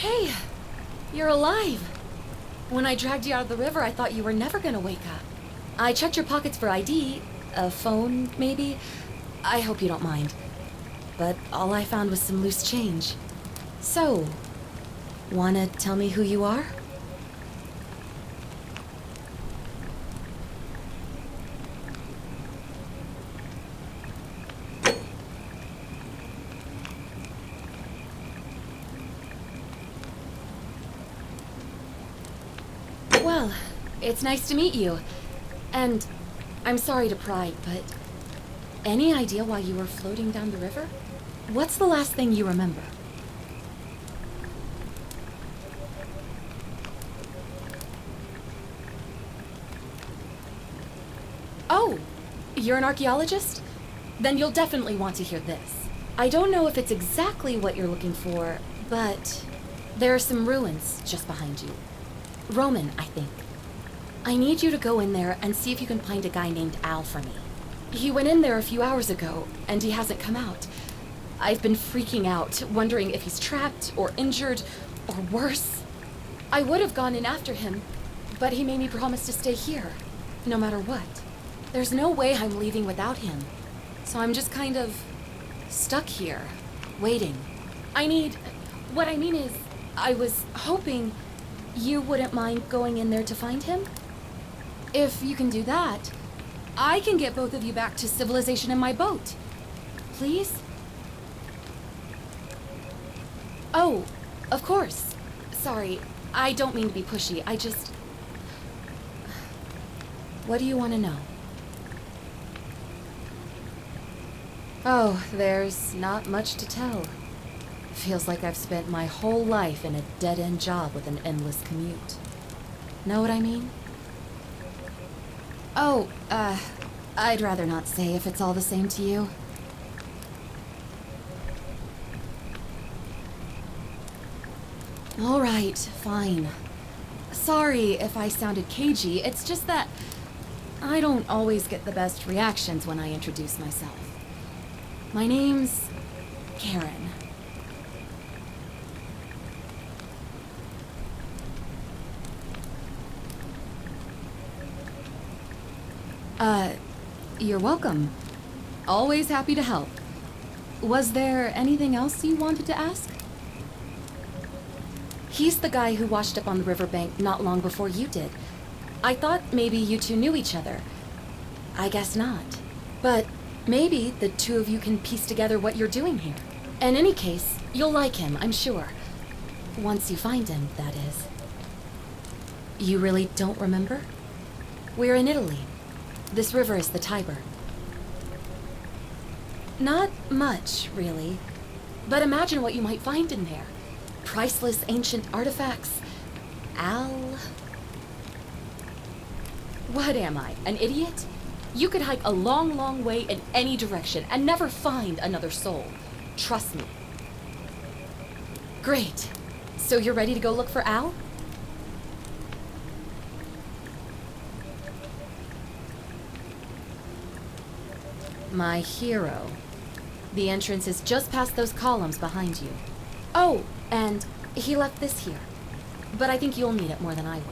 Hey, you're alive. When I dragged you out of the river, I thought you were never gonna wake up. I checked your pockets for ID, a phone, maybe. I hope you don't mind. But all I found was some loose change. So, wanna tell me who you are? Well, it's nice to meet you. And I'm sorry to pry, but any idea why you were floating down the river? What's the last thing you remember? Oh, you're an archaeologist? Then you'll definitely want to hear this. I don't know if it's exactly what you're looking for, but there are some ruins just behind you. Roman, I think. I need you to go in there and see if you can find a guy named Al for me. He went in there a few hours ago, and he hasn't come out. I've been freaking out, wondering if he's trapped or injured or worse. I would have gone in after him, but he made me promise to stay here, no matter what. There's no way I'm leaving without him, so I'm just kind of stuck here, waiting. What I mean is, I was hoping you wouldn't mind going in there to find him? If you can do that, I can get both of you back to civilization in my boat. Please? Oh, of course. Sorry, I don't mean to be pushy. What do you want to know? Oh, there's not much to tell. Feels like I've spent my whole life in a dead-end job with an endless commute. Know what I mean? Oh, I'd rather not say if it's all the same to you. All right, fine. Sorry if I sounded cagey, it's just that I don't always get the best reactions when I introduce myself. My name's Karen. You're welcome. Always happy to help. Was there anything else you wanted to ask? He's the guy who washed up on the riverbank not long before you did. I thought maybe you two knew each other. I guess not. But maybe the two of you can piece together what you're doing here. In any case, you'll like him, I'm sure. Once you find him, that is. You really don't remember? We're in Italy. This river is the Tiber. Not much, really. But imagine what you might find in there. Priceless ancient artifacts. Al... What am I, an idiot? You could hike a long, long way in any direction and never find another soul. Trust me. Great. So you're ready to go look for Al? My hero. The entrance is just past those columns behind you. Oh, and he left this here. But I think you'll need it more than I will.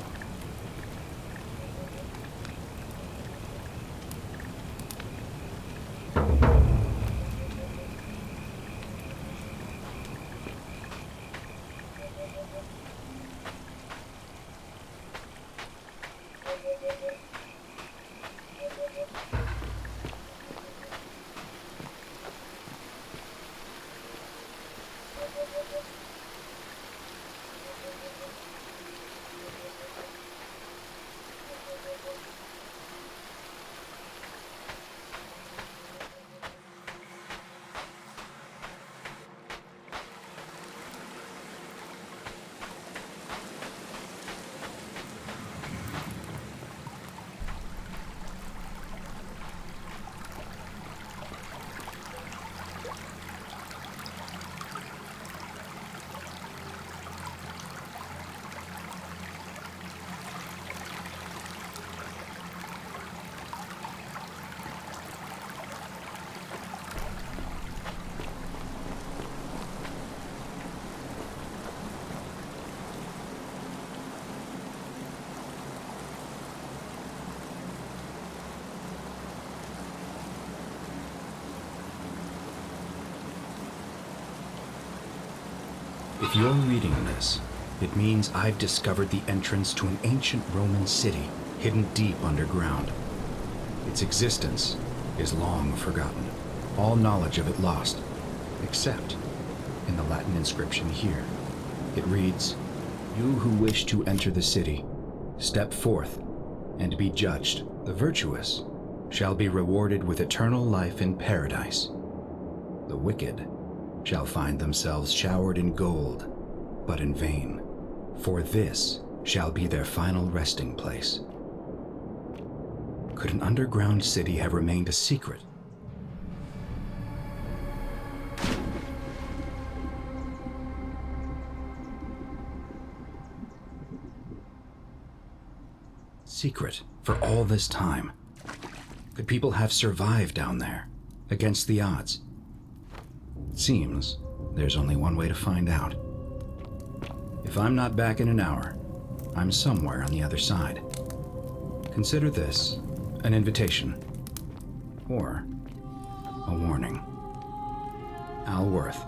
If you're reading this, it means I've discovered the entrance to an ancient Roman city hidden deep underground. Its existence is long forgotten, all knowledge of it lost, except in the Latin inscription here. It reads, "You who wish to enter the city, step forth and be judged. The virtuous shall be rewarded with eternal life in paradise. The wicked shall find themselves showered in gold, but in vain, for this shall be their final resting place." Could an underground city have remained a secret? Secret for all this time? Could people have survived down there, against the odds? It seems there's only one way to find out. If I'm not back in an hour, I'm somewhere on the other side. Consider this an invitation, or a warning. Al Worth.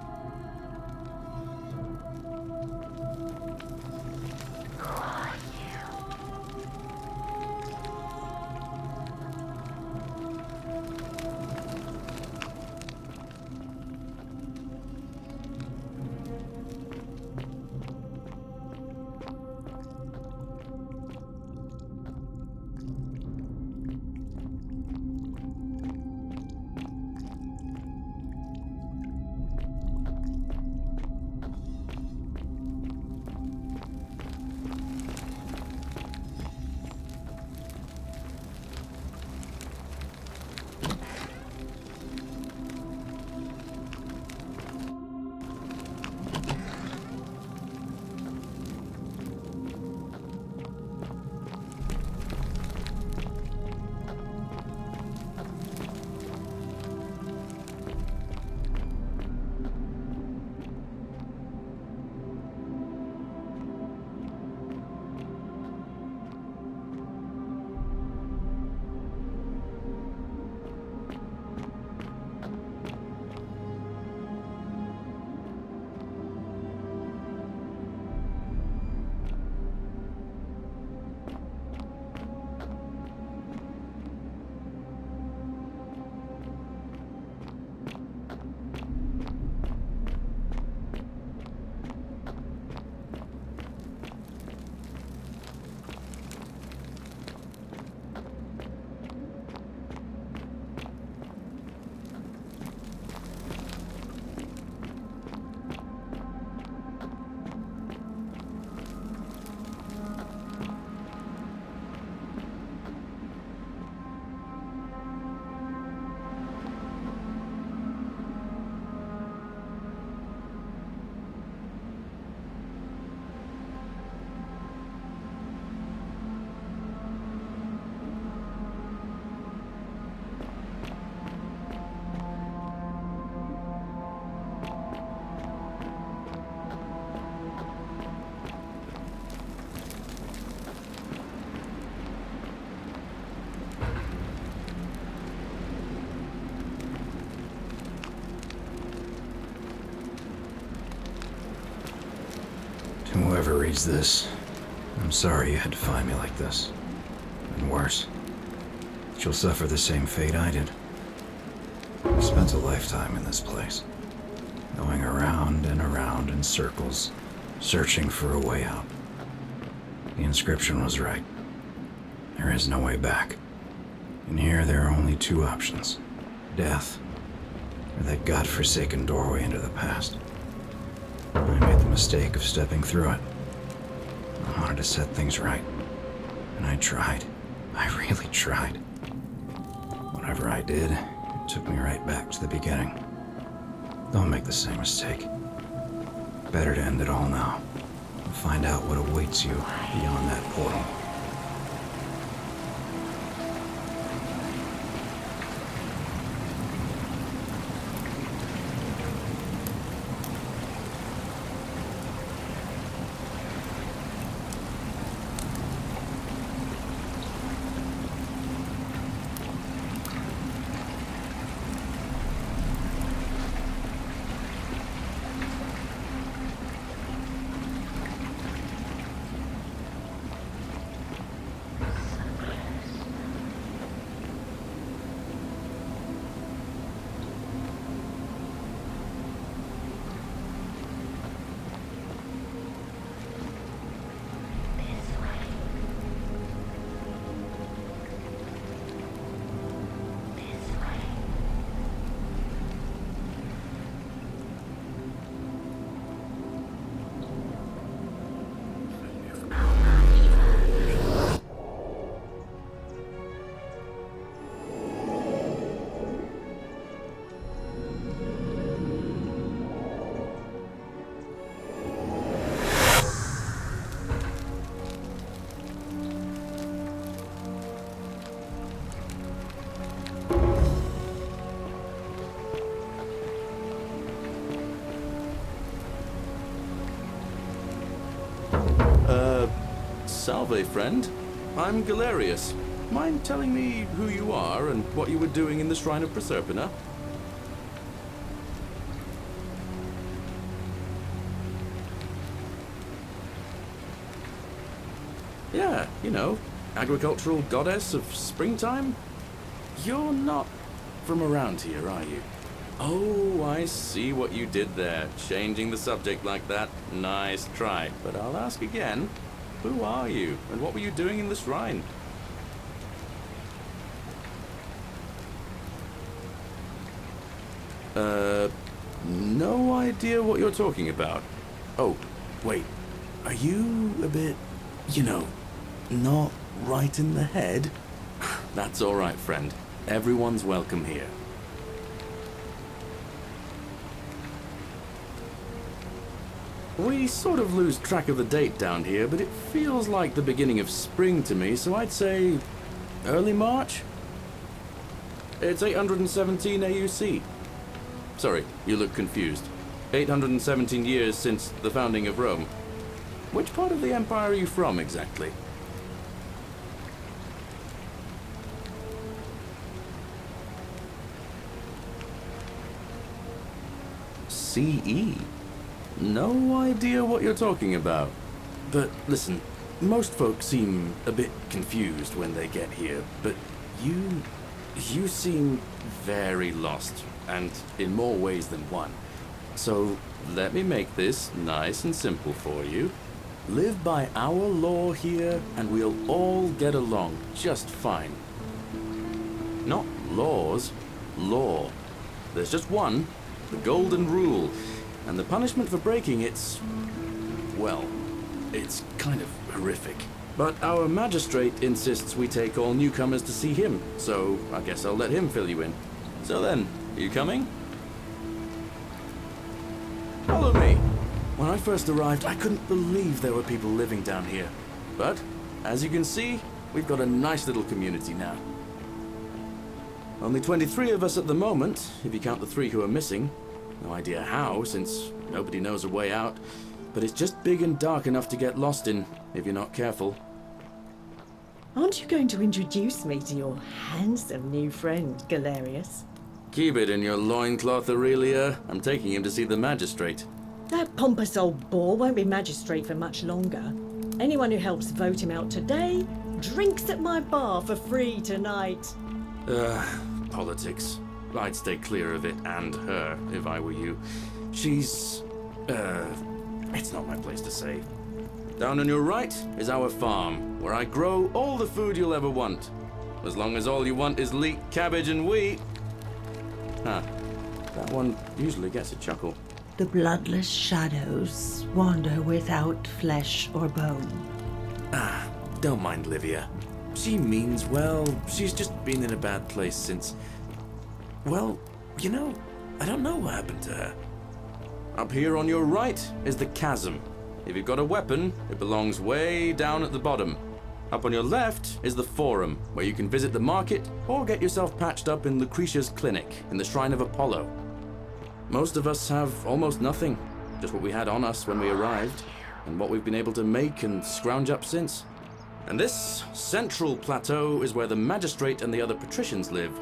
To whoever reads this, I'm sorry you had to find me like this. And worse, that you'll suffer the same fate I did. I spent a lifetime in this place, going around and around in circles, searching for a way out. The inscription was right. There is no way back. And here there are only two options: death, or that godforsaken doorway into the past. I made the mistake of stepping through it. I wanted to set things right. And I tried. I really tried. Whatever I did, it took me right back to the beginning. Don't make the same mistake. Better to end it all now and find out what awaits you beyond that portal. Salve, friend. I'm Galerius. Mind telling me who you are and what you were doing in the Shrine of Proserpina? Yeah, you know, agricultural goddess of springtime? You're not from around here, are you? Oh, I see what you did there. Changing the subject like that. Nice try. But I'll ask again. Who are you? And what were you doing in the shrine? No idea what you're talking about. Oh, wait. Are you a bit, you know, not right in the head? That's all right, friend. Everyone's welcome here. We sort of lose track of the date down here, but it feels like the beginning of spring to me, so I'd say early March? It's 817 AUC. Sorry, you look confused. 817 years since the founding of Rome. Which part of the Empire are you from, exactly? CE? No idea what you're talking about. But listen, most folks seem a bit confused when they get here, but you seem very lost, and in more ways than one. So let me make this nice and simple for you. Live by our law here, and we'll all get along just fine. Not laws, law. There's just one, the golden rule. And the punishment for breaking it's kind of horrific. But our magistrate insists we take all newcomers to see him, so I guess I'll let him fill you in. So then, are you coming? Follow me. When I first arrived, I couldn't believe there were people living down here. But, as you can see, we've got a nice little community now. Only 23 of us at the moment, if you count the 3 who are missing. No idea how, since nobody knows a way out, but it's just big and dark enough to get lost in, if you're not careful. Aren't you going to introduce me to your handsome new friend, Galerius? Keep it in your loincloth, Aurelia. I'm taking him to see the magistrate. That pompous old bore won't be magistrate for much longer. Anyone who helps vote him out today drinks at my bar for free tonight. Politics. I'd stay clear of it and her, if I were you. She's... it's not my place to say. Down on your right is our farm, where I grow all the food you'll ever want. As long as all you want is leek, cabbage, and wheat. Huh. That one usually gets a chuckle. The bloodless shadows wander without flesh or bone. Don't mind Livia. She means well. She's just been in a bad place since... Well, you know, I don't know what happened to her. Up here on your right is the chasm. If you've got a weapon, it belongs way down at the bottom. Up on your left is the forum, where you can visit the market or get yourself patched up in Lucretia's clinic in the Shrine of Apollo. Most of us have almost nothing, just what we had on us when we arrived, and what we've been able to make and scrounge up since. And this central plateau is where the magistrate and the other patricians live,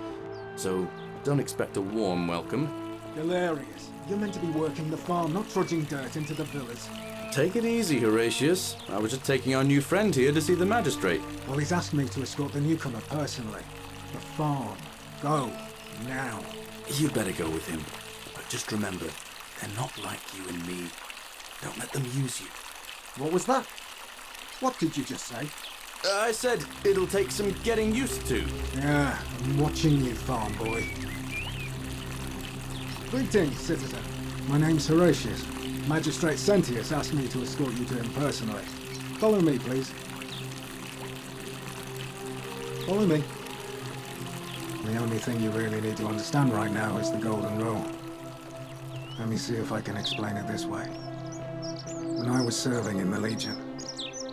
so don't expect a warm welcome. Galerius, you're meant to be working the farm, not trudging dirt into the villas. Take it easy, Horatius. I was just taking our new friend here to see the magistrate. Well, he's asked me to escort the newcomer personally. The farm. Go. Now. You'd better go with him. But just remember, they're not like you and me. Don't let them use you. What was that? What did you just say? I said it'll take some getting used to. Yeah, I'm watching you, farm boy. Greetings, citizen. My name's Horatius. Magistrate Sentius asked me to escort you to him personally. Follow me, please. Follow me. The only thing you really need to understand right now is the Golden Rule. Let me see if I can explain it this way. When I was serving in the Legion,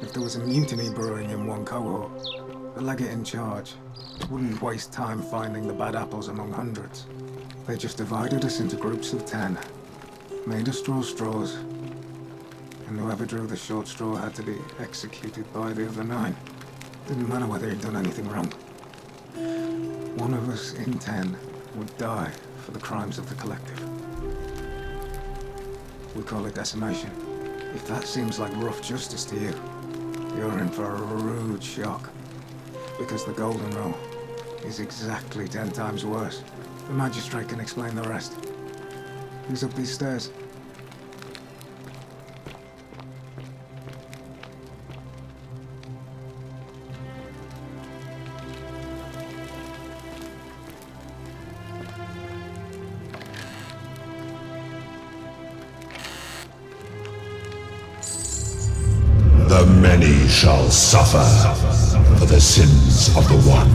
if there was a mutiny brewing in one cohort, the legate in charge wouldn't waste time finding the bad apples among hundreds. They just divided us into groups of 10. Made us draw straws. And whoever drew the short straw had to be executed by the other 9. Didn't matter whether he'd done anything wrong. One of us in 10 would die for the crimes of the collective. We call it decimation. If that seems like rough justice to you, you're in for a rude shock. Because the Golden Row is exactly 10 times worse. The magistrate can explain the rest. Who's up these stairs? The many shall suffer for the sins of the one.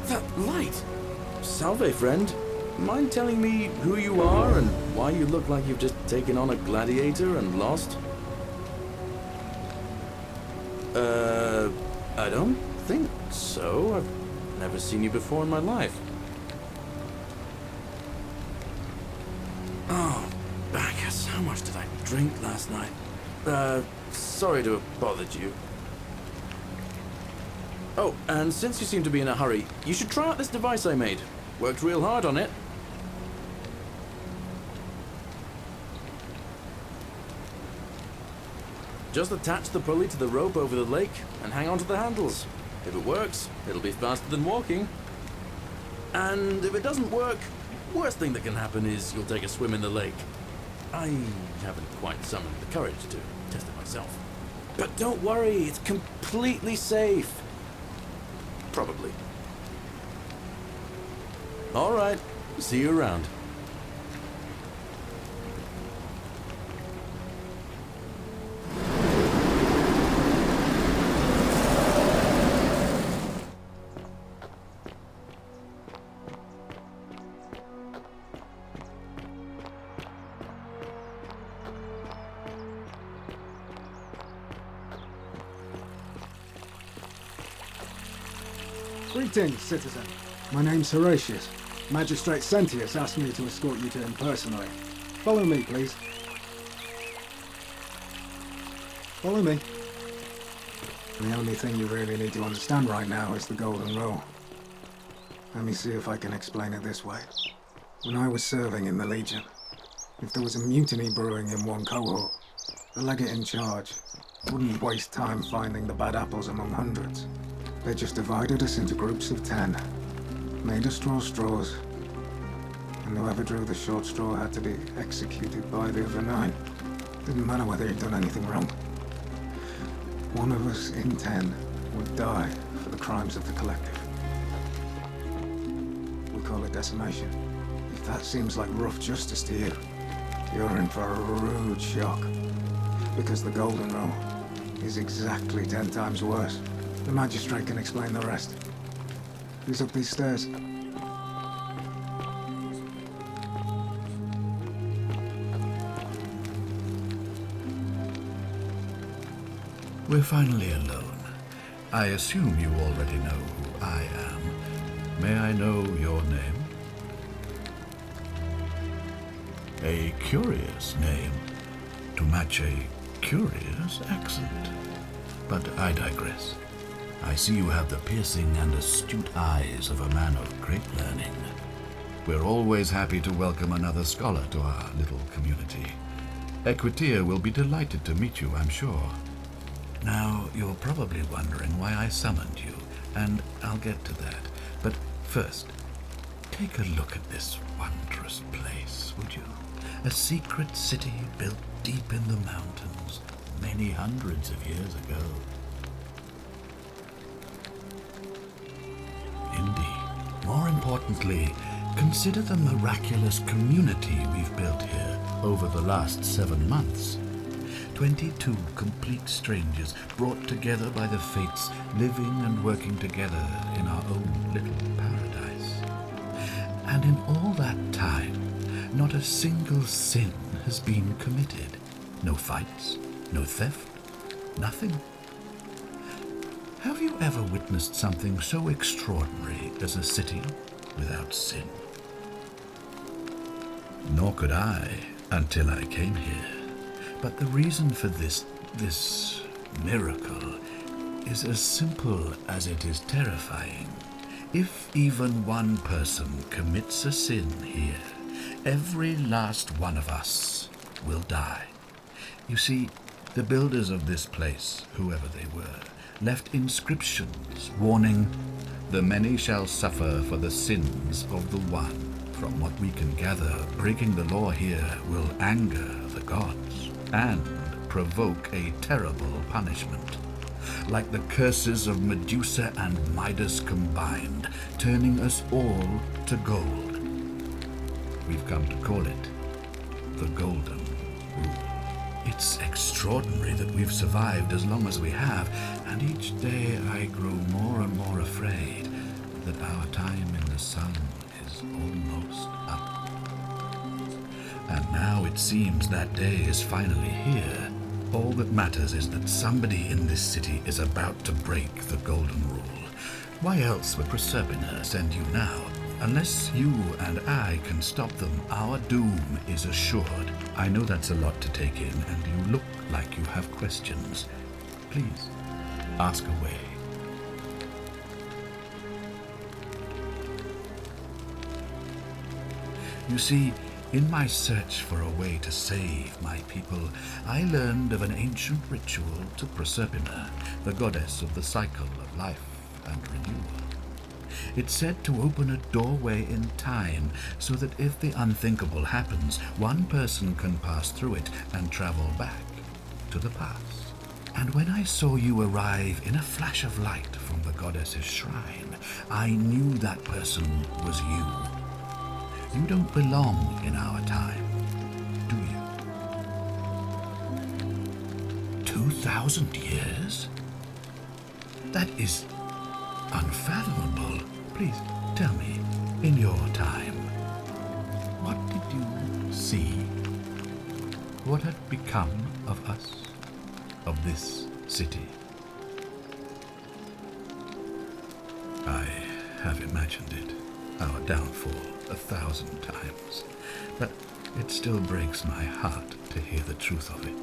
That light! Salve, friend. Mind telling me who you are and why you look like you've just taken on a gladiator and lost? I don't think so. I've never seen you before in my life. Oh, Bacchus, how much did I drink last night? Sorry to have bothered you. Oh, and since you seem to be in a hurry, you should try out this device I made. Worked real hard on it. Just attach the pulley to the rope over the lake and hang on to the handles. If it works, it'll be faster than walking. And if it doesn't work, worst thing that can happen is you'll take a swim in the lake. I haven't quite summoned the courage to test it myself. But don't worry, it's completely safe. Probably. All right, see you around. Greetings, citizen. My name's Horatius. Magistrate Sentius asked me to escort you to him personally. Follow me, please. Follow me. The only thing you really need to understand right now is the Golden Row. Let me see if I can explain it this way. When I was serving in the Legion, if there was a mutiny brewing in one cohort, the legate in charge wouldn't waste time finding the bad apples among hundreds. They just divided us into groups of 10, made us draw straws, and whoever drew the short straw had to be executed by the other 9. Didn't matter whether he'd done anything wrong. One of us in 10 would die for the crimes of the collective. We call it decimation. If that seems like rough justice to you, you're in for a rude shock. Because the Golden Row is exactly 10 times worse. The magistrate can explain the rest. Who's up these stairs? We're finally alone. I assume you already know who I am. May I know your name? A curious name to match a curious accent. But I digress. I see you have the piercing and astute eyes of a man of great learning. We're always happy to welcome another scholar to our little community. Equitia will be delighted to meet you, I'm sure. Now, you're probably wondering why I summoned you, and I'll get to that. But first, take a look at this wondrous place, would you? A secret city built deep in the mountains, many hundreds of years ago. Indeed. More importantly, consider the miraculous community we've built here over the last 7 months. 22 complete strangers brought together by the fates, living and working together in our own little paradise. And in all that time, not a single sin has been committed. No fights, no theft, nothing. Have you ever witnessed something so extraordinary as a city without sin? Nor could I until I came here. But the reason for this miracle is as simple as it is terrifying. If even one person commits a sin here, every last one of us will die. You see, the builders of this place, whoever they were, left inscriptions warning, "The many shall suffer for the sins of the one." From what we can gather, breaking the law here will anger the gods and provoke a terrible punishment. Like the curses of Medusa and Midas combined, turning us all to gold. We've come to call it the Golden Rule. It's extraordinary that we've survived as long as we have, and each day I grow more and more afraid that our time in the sun is almost up. And now it seems that day is finally here. All that matters is that somebody in this city is about to break the Golden Rule. Why else would Proserpina send you now? Unless you and I can stop them, our doom is assured. I know that's a lot to take in, and you look like you have questions. Please, ask away. You see, in my search for a way to save my people, I learned of an ancient ritual to Proserpina, the goddess of the cycle of life and renewal. It's said to open a doorway in time so that if the unthinkable happens, one person can pass through it and travel back to the past. And when I saw you arrive in a flash of light from the goddess's shrine, I knew that person was you. You don't belong in our time, do you? 2,000 years? That is unfathomable. Please tell me, in your time, what did you see? What had become of us, of this city? I have imagined it, our downfall, 1,000 times, but it still breaks my heart to hear the truth of it.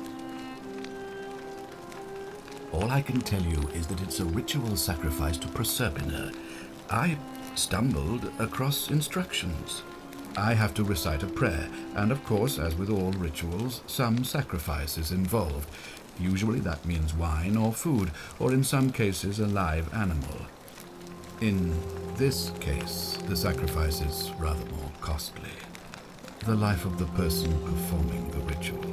All I can tell you is that it's a ritual sacrifice to Proserpina. I stumbled across instructions. I have to recite a prayer, and of course, as with all rituals, some sacrifice is involved. Usually that means wine or food, or in some cases a live animal. In this case, the sacrifice is rather more costly. The life of the person performing the ritual.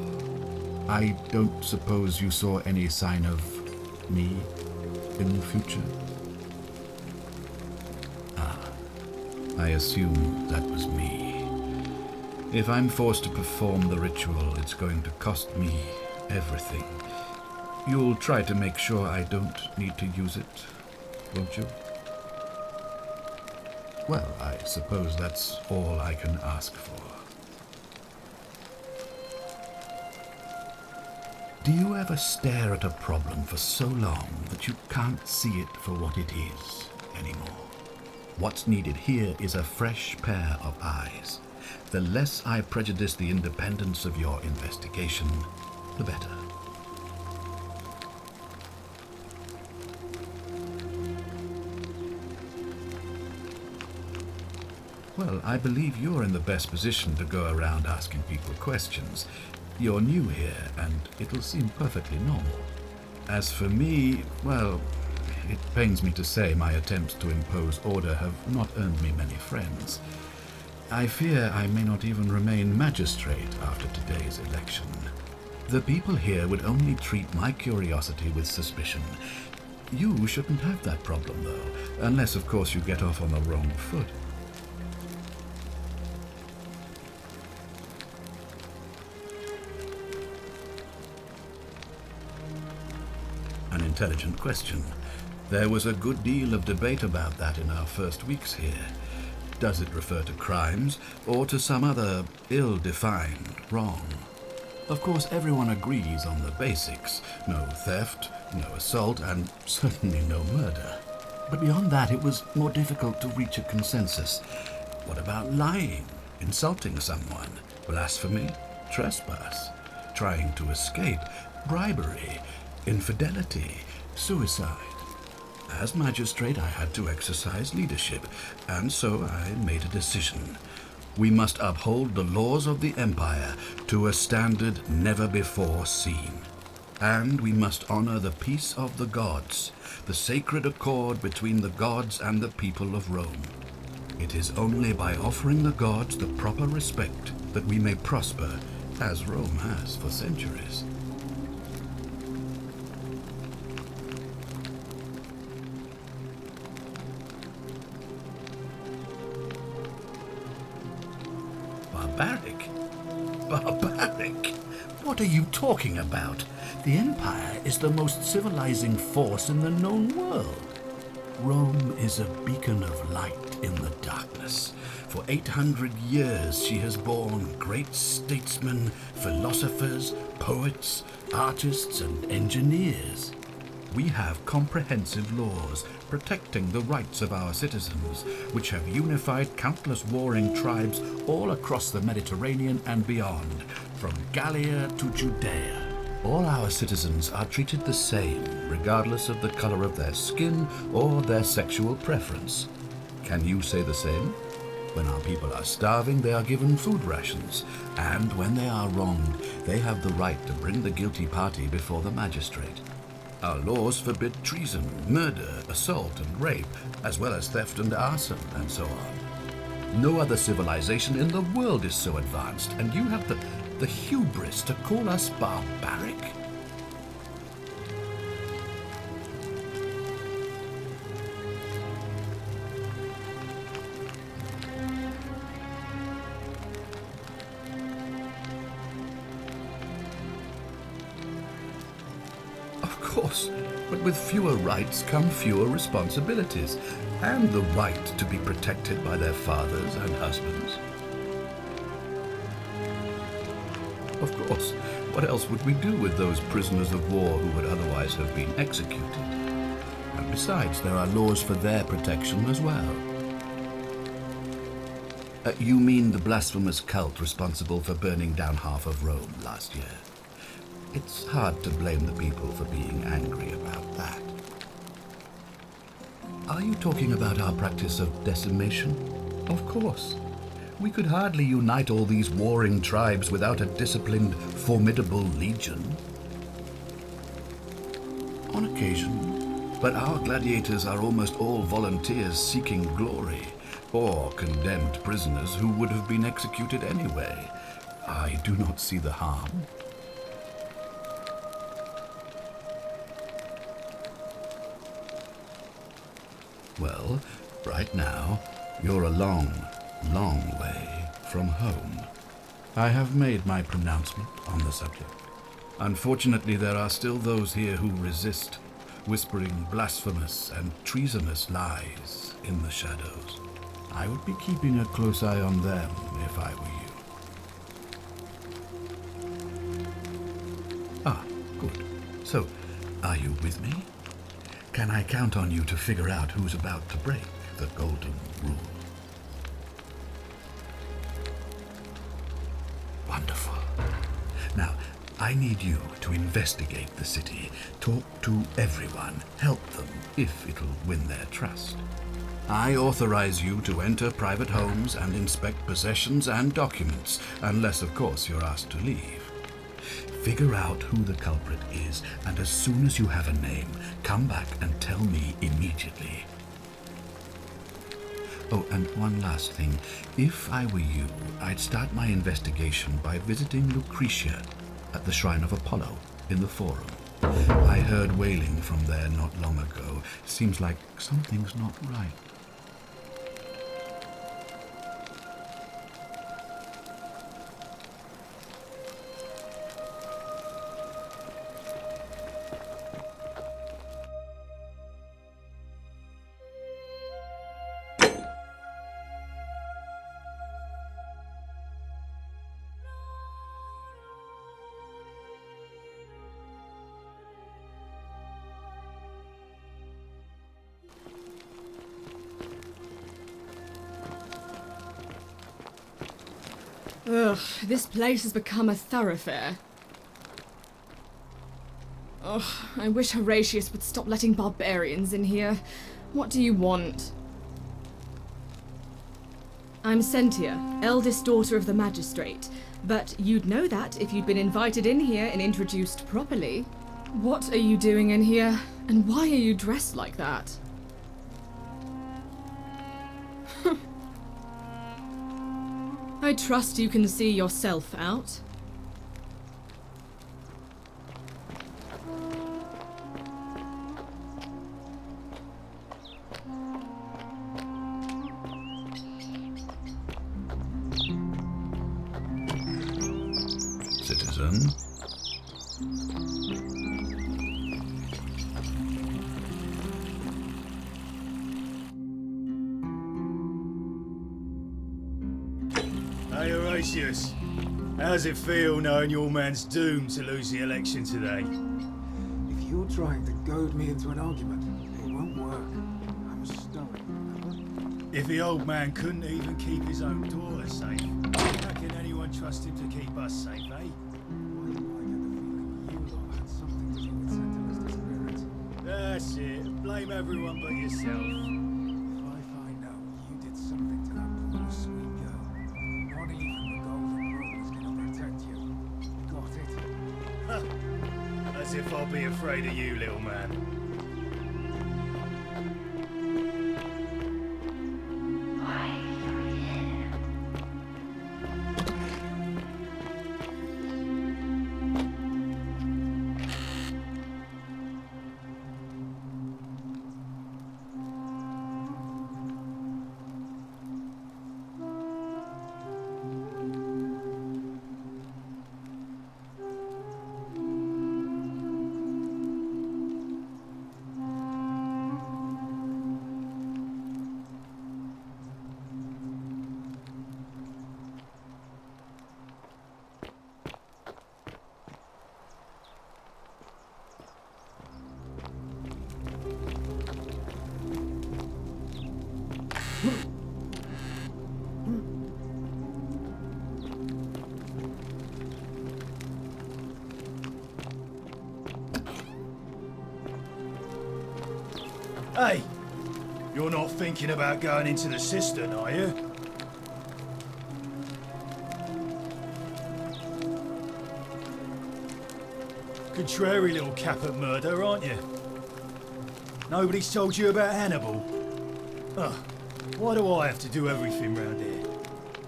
I don't suppose you saw any sign of me in the future? I assume that was me. If I'm forced to perform the ritual, it's going to cost me everything. You'll try to make sure I don't need to use it, won't you? Well, I suppose that's all I can ask for. Do you ever stare at a problem for so long that you can't see it for what it is anymore? What's needed here is a fresh pair of eyes. The less I prejudice the independence of your investigation, the better. Well, I believe you're in the best position to go around asking people questions. You're new here, and it'll seem perfectly normal. As for me, well, it pains me to say my attempts to impose order have not earned me many friends. I fear I may not even remain magistrate after today's election. The people here would only treat my curiosity with suspicion. You shouldn't have that problem, though, unless, of course, you get off on the wrong foot. An intelligent question. There was a good deal of debate about that in our first weeks here. Does it refer to crimes, or to some other ill-defined wrong? Of course, everyone agrees on the basics. No theft, no assault, and certainly no murder. But beyond that, it was more difficult to reach a consensus. What about lying, insulting someone, blasphemy, trespass, trying to escape, bribery, infidelity, suicide? As magistrate, I had to exercise leadership, and so I made a decision. We must uphold the laws of the Empire to a standard never before seen. And we must honor the peace of the gods, the sacred accord between the gods and the people of Rome. It is only by offering the gods the proper respect that we may prosper, as Rome has for centuries. Barbaric? Barbaric? What are you talking about? The Empire is the most civilizing force in the known world. Rome is a beacon of light in the darkness. For 800 years she has borne great statesmen, philosophers, poets, artists, and engineers. We have comprehensive laws protecting the rights of our citizens, which have unified countless warring tribes all across the Mediterranean and beyond, from Gallia to Judea. All our citizens are treated the same, regardless of the color of their skin or their sexual preference. Can you say the same? When our people are starving, they are given food rations, and when they are wronged, they have the right to bring the guilty party before the magistrate. Our laws forbid treason, murder, assault, and rape, as well as theft and arson, and so on. No other civilization in the world is so advanced, and you have the hubris to call us barbaric? Of course, but with fewer rights come fewer responsibilities, and the right to be protected by their fathers and husbands. Of course, what else would we do with those prisoners of war who would otherwise have been executed? And besides, there are laws for their protection as well. You mean the blasphemous cult responsible for burning down half of Rome last year? It's hard to blame the people for being angry about that. Are you talking about our practice of decimation? Of course. We could hardly unite all these warring tribes without a disciplined, formidable legion. On occasion, but our gladiators are almost all volunteers seeking glory, or condemned prisoners who would have been executed anyway. I do not see the harm. Well, right now, you're a long, long way from home. I have made my pronouncement on the subject. Unfortunately, there are still those here who resist, whispering blasphemous and treasonous lies in the shadows. I would be keeping a close eye on them if I were you. Good. So, are you with me? Can I count on you to figure out who's about to break the golden rule? Wonderful. Now, I need you to investigate the city, talk to everyone, help them if it'll win their trust. I authorize you to enter private homes and inspect possessions and documents, unless, of course, you're asked to leave. Figure out who the culprit is, and as soon as you have a name, come back and tell me immediately. Oh, and one last thing. If I were you, I'd start my investigation by visiting Lucretia at the Shrine of Apollo in the Forum. I heard wailing from there not long ago. Seems like something's not right. Ugh, this place has become a thoroughfare. Ugh, I wish Horatius would stop letting barbarians in here. What do you want? I'm Sentia, eldest daughter of the magistrate, but you'd know that if you'd been invited in here and introduced properly. What are you doing in here, and why are you dressed like that? I trust you can see yourself out. Citizen. Hey Horatius, how's it feel knowing your man's doomed to lose the election today? If you're trying to goad me into an argument, it won't work. I'm a stoic, remember? If the old man couldn't even keep his own daughter safe, how can anyone trust him to keep us safe, eh? Why do I get the feeling you lot had something to do with Centilla's disappearance? That's it. Blame everyone but yourself. If I know you did something to that poor sweet girl, not even the golden rule is gonna protect you. Got it? As if I'll be afraid of you, little man. Hey! You're not thinking about going into the cistern, are you? Contrary little cap at murder, aren't you? Nobody's told you about Hannibal? Ugh, why do I have to do everything round here?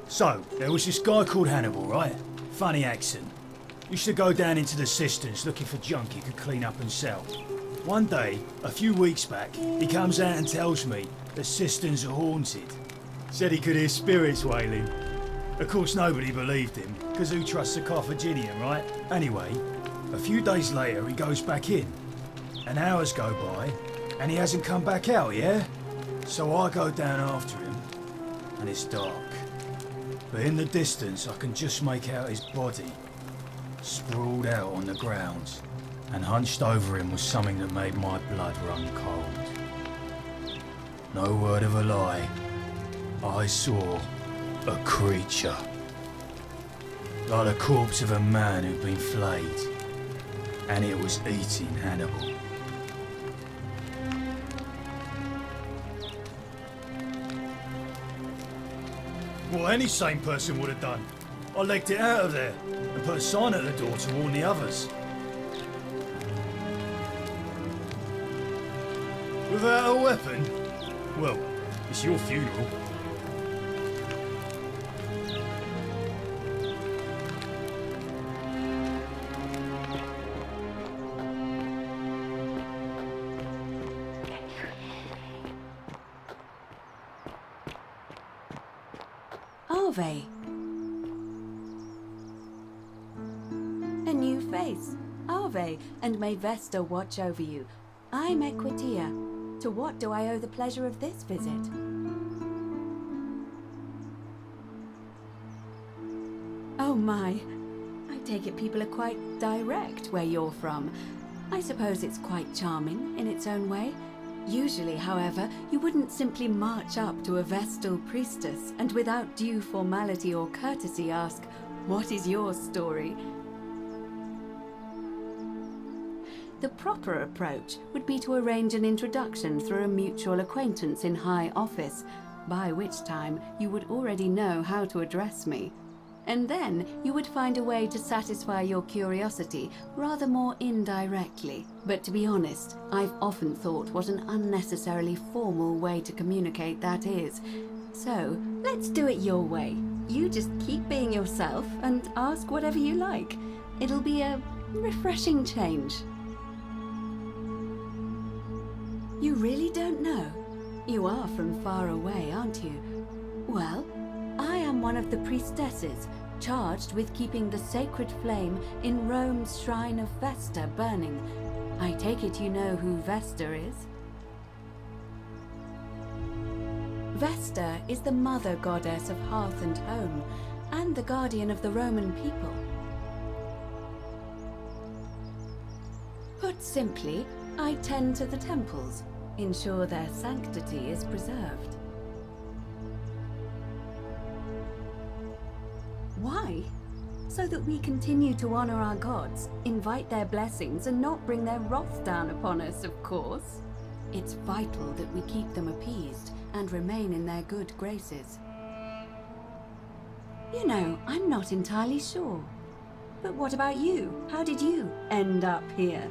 So, there was this guy called Hannibal, right? Funny accent. Used to go down into the cisterns looking for junk he could clean up and sell. One day, a few weeks back, he comes out and tells me the cisterns are haunted. Said he could hear spirits wailing. Of course nobody believed him, because who trusts a Carthaginian, right? Anyway, a few days later he goes back in. And hours go by, and he hasn't come back out, yeah? So I go down after him, and it's dark. But in the distance I can just make out his body, sprawled out on the ground. and hunched over him was something that made my blood run cold. No word of a lie, I saw a creature. Like the corpse of a man who'd been flayed, and it was eating Hannibal. What any sane person would have done. I legged it out of there and put a sign at the door to warn the others. Without a weapon? Well, it's your funeral. Ave. A new face. Ave, and may Vesta watch over you. I'm Equitia. To what do I owe the pleasure of this visit? Oh my. I take it people are quite direct where you're from. I suppose it's quite charming in its own way. Usually, however, you wouldn't simply march up to a Vestal priestess and without due formality or courtesy ask, "What is your story?" The proper approach would be to arrange an introduction through a mutual acquaintance in high office, by which time you would already know how to address me. And then you would find a way to satisfy your curiosity rather more indirectly. But to be honest, I've often thought what an unnecessarily formal way to communicate that is. So, let's do it your way. You just keep being yourself and ask whatever you like. It'll be a refreshing change. You really don't know? You are from far away, aren't you? Well, I am one of the priestesses, charged with keeping the sacred flame in Rome's shrine of Vesta burning. I take it you know who Vesta is? Vesta is the mother goddess of hearth and home, and the guardian of the Roman people. Put simply, I tend to the temples, ensure their sanctity is preserved. Why? So that we continue to honor our gods, invite their blessings, and not bring their wrath down upon us, of course. It's vital that we keep them appeased and remain in their good graces. You know, I'm not entirely sure. But what about you? How did you end up here?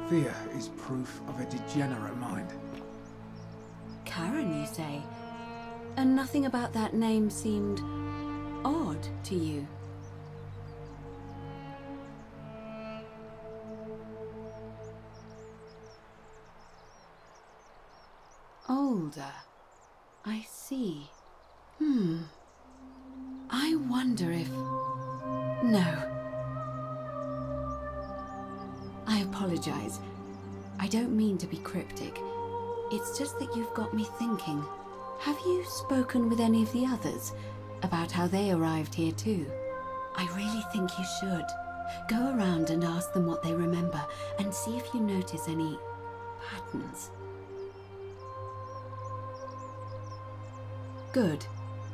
Fear is proof of a degenerate mind. Karen, you say? And nothing about that name seemed odd to you? Older. I see. I wonder if... No. I apologize. I don't mean to be cryptic. It's just that you've got me thinking. Have you spoken with any of the others about how they arrived here too? I really think you should. Go around and ask them what they remember and see if you notice any patterns. Good.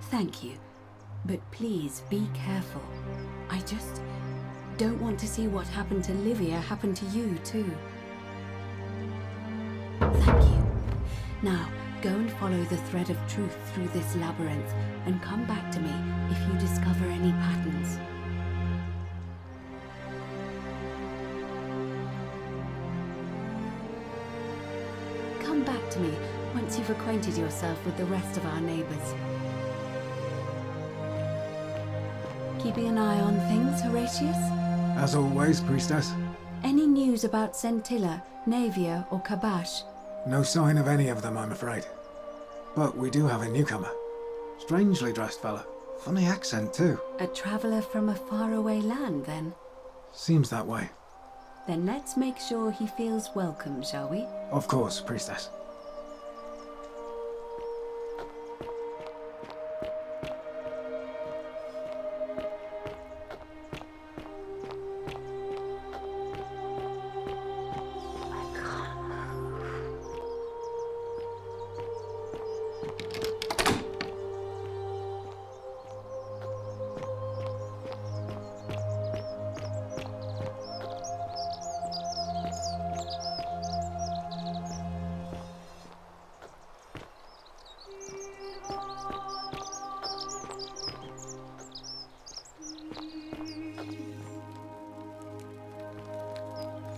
Thank you. But please be careful. I just don't want to see what happened to Livia happen to you too. Thank you. Now, go and follow the thread of truth through this labyrinth and come back to me if you discover any patterns. Come back to me once you've acquainted yourself with the rest of our neighbors. Keeping an eye on things, Horatius? As always, priestess. Any news about Scintilla, Navia, or Kabash? No sign of any of them, I'm afraid. But we do have a newcomer. Strangely dressed fella. Funny accent, too. A traveller from a faraway land, then? Seems that way. Then let's make sure he feels welcome, shall we? Of course, priestess.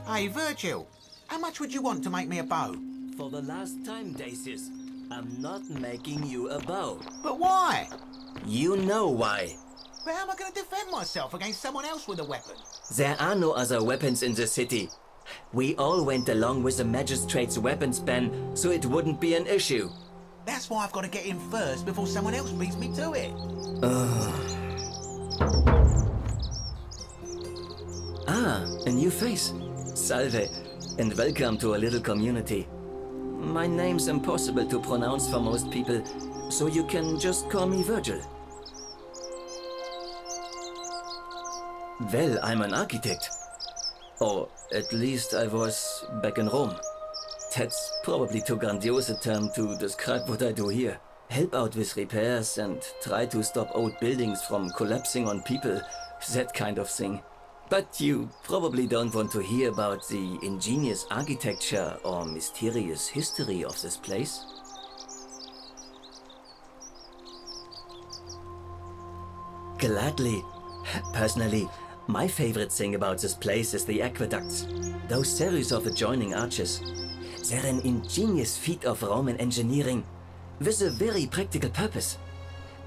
Hey, Virgil, how much would you want to make me a bow? For the last time, Dacius, I'm not making you a bow. But why? You know why. But how am I going to defend myself against someone else with a weapon? There are no other weapons in the city. We all went along with the magistrate's weapons ban, so it wouldn't be an issue. That's why I've got to get in first before someone else beats me to it. A new face. Salve, and welcome to a little community. My name's impossible to pronounce for most people, so you can just call me Virgil. Well, I'm an architect. Or at least I was back in Rome. That's probably too grandiose a term to describe what I do here. Help out with repairs and try to stop old buildings from collapsing on people, that kind of thing. But you probably don't want to hear about the ingenious architecture or mysterious history of this place. Gladly. Personally, my favorite thing about this place is the aqueducts. Those series of adjoining arches. They're an ingenious feat of Roman engineering with a very practical purpose.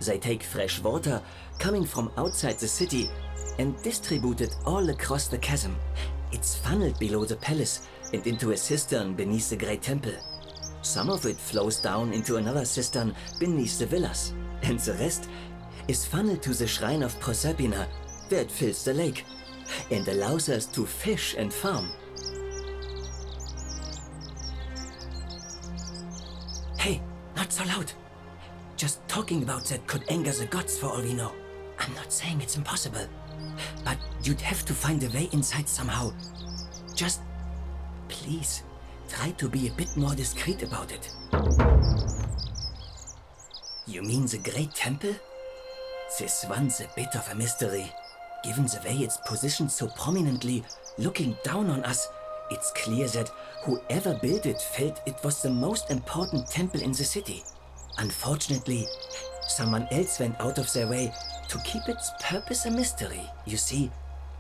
They take fresh water coming from outside the city and distribute it all across the chasm. It's funneled below the palace and into a cistern beneath the great temple. Some of it flows down into another cistern beneath the villas, and the rest is funneled to the shrine of Proserpina, where it fills the lake and allows us to fish and farm. Hey, not so loud. Just talking about that could anger the gods for all we know. I'm not saying it's impossible, but you'd have to find a way inside somehow. Just, please, try to be a bit more discreet about it. You mean the Great Temple? This one's a bit of a mystery. Given the way it's positioned so prominently, looking down on us, it's clear that whoever built it felt it was the most important temple in the city. Unfortunately, someone else went out of their way to keep its purpose a mystery. You see,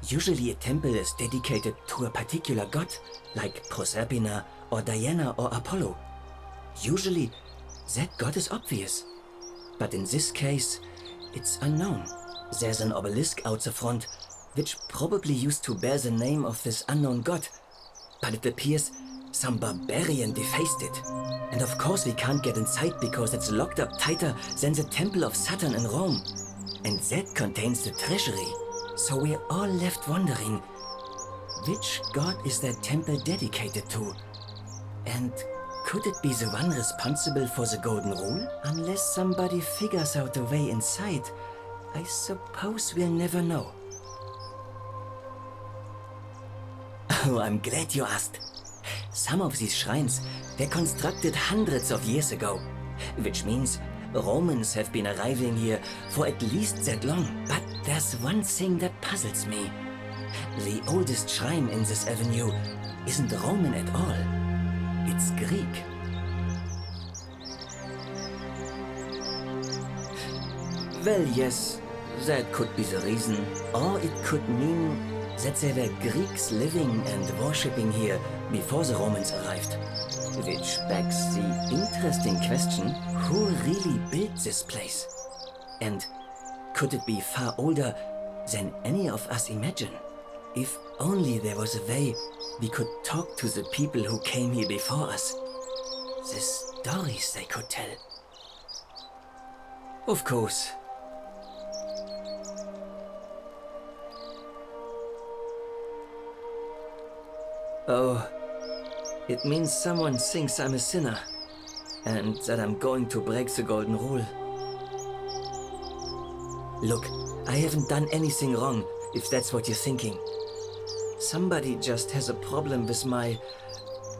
usually a temple is dedicated to a particular god, like Proserpina or Diana or Apollo. Usually, that god is obvious. But in this case, it's unknown. There's an obelisk out the front, which probably used to bear the name of this unknown god. But it appears some barbarian defaced it. And of course we can't get inside because it's locked up tighter than the Temple of Saturn in Rome. And that contains the treasury. So we're all left wondering, which god is that temple dedicated to? And could it be the one responsible for the Golden Rule? Unless somebody figures out a way inside, I suppose we'll never know. Oh, I'm glad you asked. Some of these shrines were constructed hundreds of years ago, which means Romans have been arriving here for at least that long. But there's one thing that puzzles me. The oldest shrine in this avenue isn't Roman at all. It's Greek. Well, yes, that could be the reason. Or it could mean that there were Greeks living and worshipping here before the Romans arrived. Which begs the interesting question, who really built this place? And could it be far older than any of us imagine? If only there was a way we could talk to the people who came here before us. The stories they could tell. Of course. Oh, it means someone thinks I'm a sinner, and that I'm going to break the Golden Rule. Look, I haven't done anything wrong, if that's what you're thinking. Somebody just has a problem with my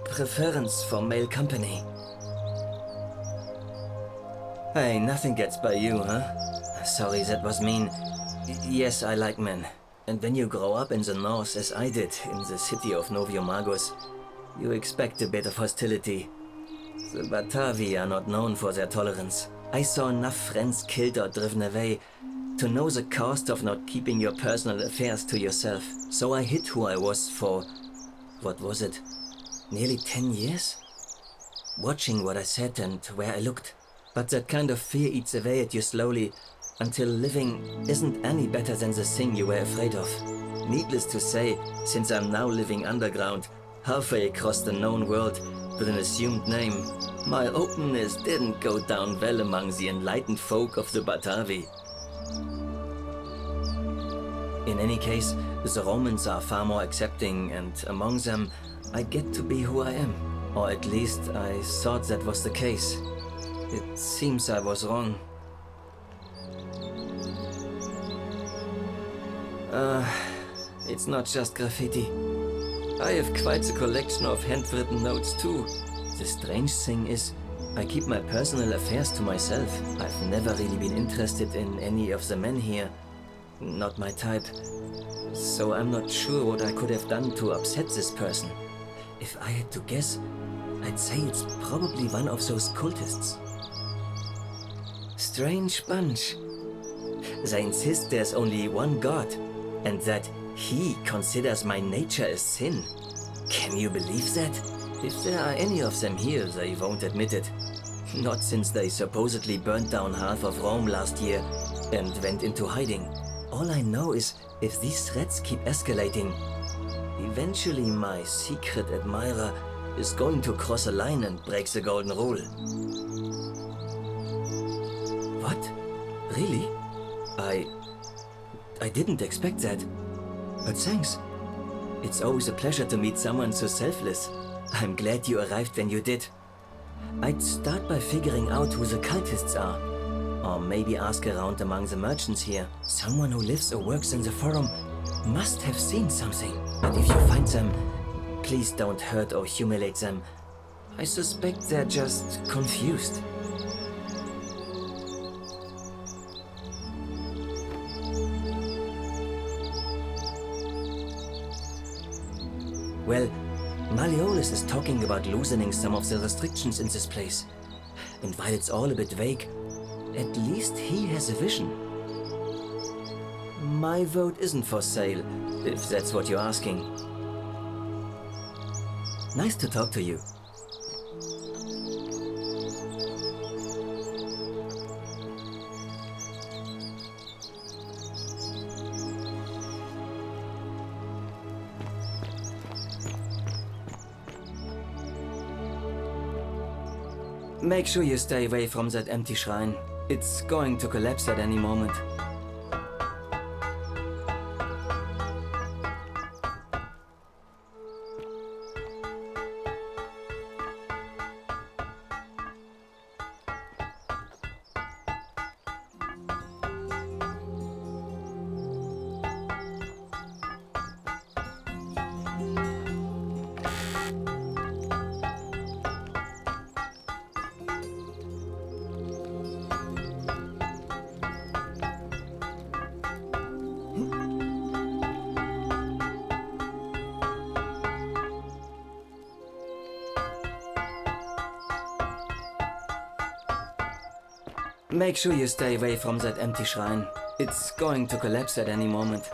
preference for male company. Hey, nothing gets by you, huh? Sorry, that was mean. Yes, I like men. And when you grow up in the north, as I did, in the city of Noviomagus, you expect a bit of hostility. The Batavi are not known for their tolerance. I saw enough friends killed or driven away to know the cost of not keeping your personal affairs to yourself. So I hid who I was for what was it, nearly 10 years? Watching what I said and where I looked. But that kind of fear eats away at you slowly, until living isn't any better than the thing you were afraid of. Needless to say, since I'm now living underground, halfway across the known world, with an assumed name, my openness didn't go down well among the enlightened folk of the Batavi. In any case, the Romans are far more accepting, and among them, I get to be who I am. Or at least I thought that was the case. It seems I was wrong. It's not just graffiti. I have quite a collection of handwritten notes too. The strange thing is, I keep my personal affairs to myself. I've never really been interested in any of the men here. Not my type. So I'm not sure what I could have done to upset this person. If I had to guess, I'd say it's probably one of those cultists. Strange bunch. They insist there's only one god, and that he considers my nature a sin. Can you believe that? If there are any of them here, they won't admit it. Not since they supposedly burnt down half of Rome last year and went into hiding. All I know is, if these threats keep escalating, eventually my secret admirer is going to cross a line and break the golden rule. What? Really? I didn't expect that. But thanks. It's always a pleasure to meet someone so selfless. I'm glad you arrived when you did. I'd start by figuring out who the cultists are. Or maybe ask around among the merchants here. Someone who lives or works in the forum must have seen something. And if you find them, please don't hurt or humiliate them. I suspect they're just confused. Well, Malleolus is talking about loosening some of the restrictions in this place. And while it's all a bit vague, at least he has a vision. My vote isn't for sale, if that's what you're asking. Nice to talk to you. Make sure you stay away from that empty shrine. It's going to collapse at any moment. Make sure you stay away from that empty shrine. It's going to collapse at any moment.